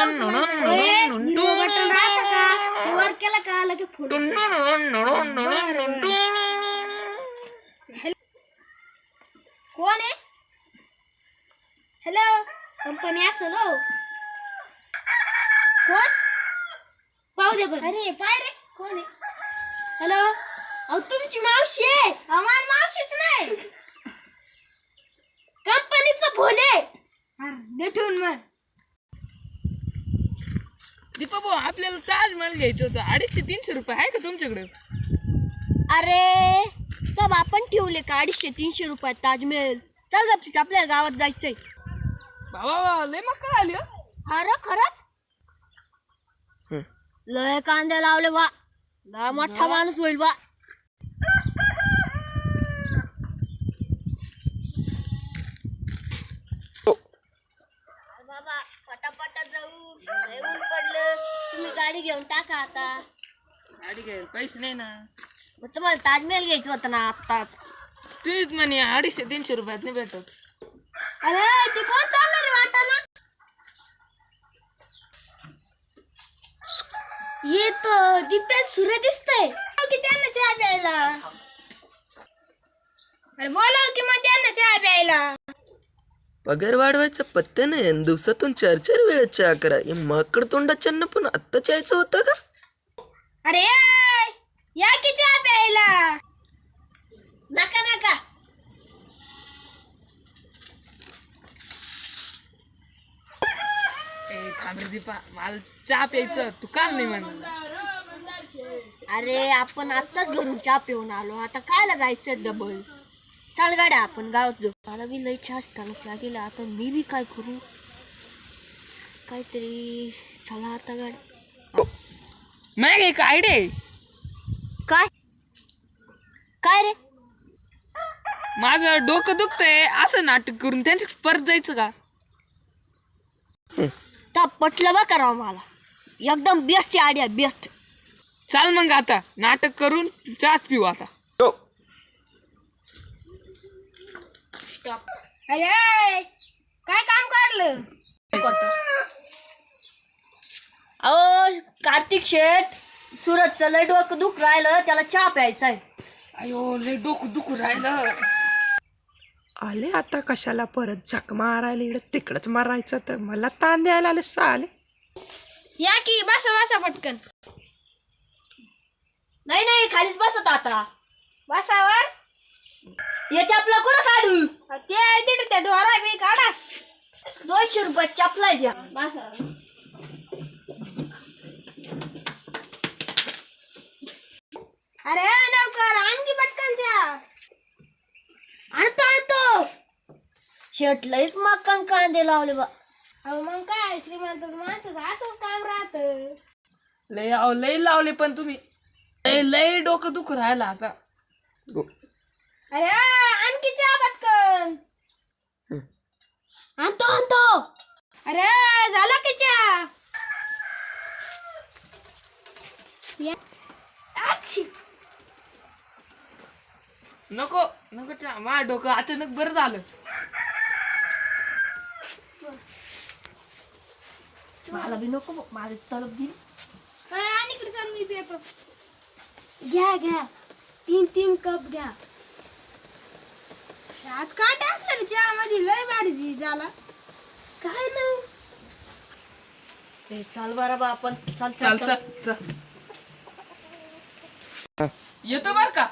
button राहतं का ते वर केला का लगे फोन कोण आहे हॅलो कंपनी असेल हो कोण पाहू दे बरं अरे पाय रे कोण आहे हॅलो अहो तुमची मावशी आहे आम्हाला मावशीच नाही कंपनीचा फोन आहे देठून मग दीपा भाऊ आपल्याला ताजमहल घ्यायचं होतं 250-300 रुपये आहे का तुमच्याकडे अरे सब आपण ठेवले का 250-300 रुपयात ताजमहल चल गपचूप आपल्याला गावात जायचंय बाबा लय मक्का आली हा रे खरंच लय कांदे लावले बा लय मोठा माणूस होईल बा बाबा पटापटा जाऊ लय ऊन पडलं तुम्ही गाडी घेऊन टाका आता गाडी घ्यायला पैसे नाही ना मग तुम्हाला ताजमहल घ्यायचं होतं ना आत्ताच तूच म्हणे 250-300 रुपयात नाही भेटत अरे ते कोण चालणार वाटा ना ये तो दिप्यात सूर्य दिसतंय की त्यांना चहा प्यायला अरे बोलाव की मग त्यांना चहा प्यायला पगार वाढवायचा पत्ता नाही आणि दिवसातून 4-4 वेळा चहा करा या माकड तोंडाच्यांना पण आत्ता चहायचं होतं का अरे या की चहा प्यायला नका नका ए थांब रे दीपा मला चहा प्यायचं तू काल नाही म्हणलं अरे आपण आत्ताच घरून चहा पिऊन आलो आता कायला जायचं डबल चाल गाड्या आपण गावात जाऊ मला बी लई चहा स्थानक लागेल आता मी बी काय करू काहीतरी चला आता गाड्या नाही एक आयडिया आहे काय काय रे माझं डोकं दुखतंय असं नाटक करून त्यांच्या परत जायचं का तर पटलं बा करावं मला एकदम बेस्ट आयडिया बेस्ट चाल मग आता नाटक करून चहाच पिऊ आता अरे काय काम काढलं अहो कार्तिक शेठ सुरतचं लय डोकं दुख राहिलं त्याला चहा प्यायचा आहे अयो लय डोकं दुखू राहिलं आले आता कशाला परत झक मारायला इकडे तिकडच मारायचं तर मला ताण द्यायला आले आले या की बसा बसा पटकन नाही नाही खालीच बसत आता बसावर या चपला कुठं काढू ते आहे तिथे त्या ढोरा बी काढा 200 रुपये चपला द्या बसा अरे लवकर आणखी पटकन चहा आणतो शेठ लईच मक्कन कांदे लावले बा अहो मग काय श्रीमंत माणसाचं असंच काम राहतं लय लावले पण तुम्ही लय डोकं दुखू राहिलं आता अरे आणखी चहा पटकन आणतो अरे झाला की चहा नको चहा माझं डोकं अचानक बरं झालं मला बी नको माझी तलब दिली आणि इकडे चल मी पितो घ्या 3 कप घ्या आज काय टाकलं चहा मध्ये लय भारी झाला काय नाही ए, चाल बरं बा आपण चल येतो बर का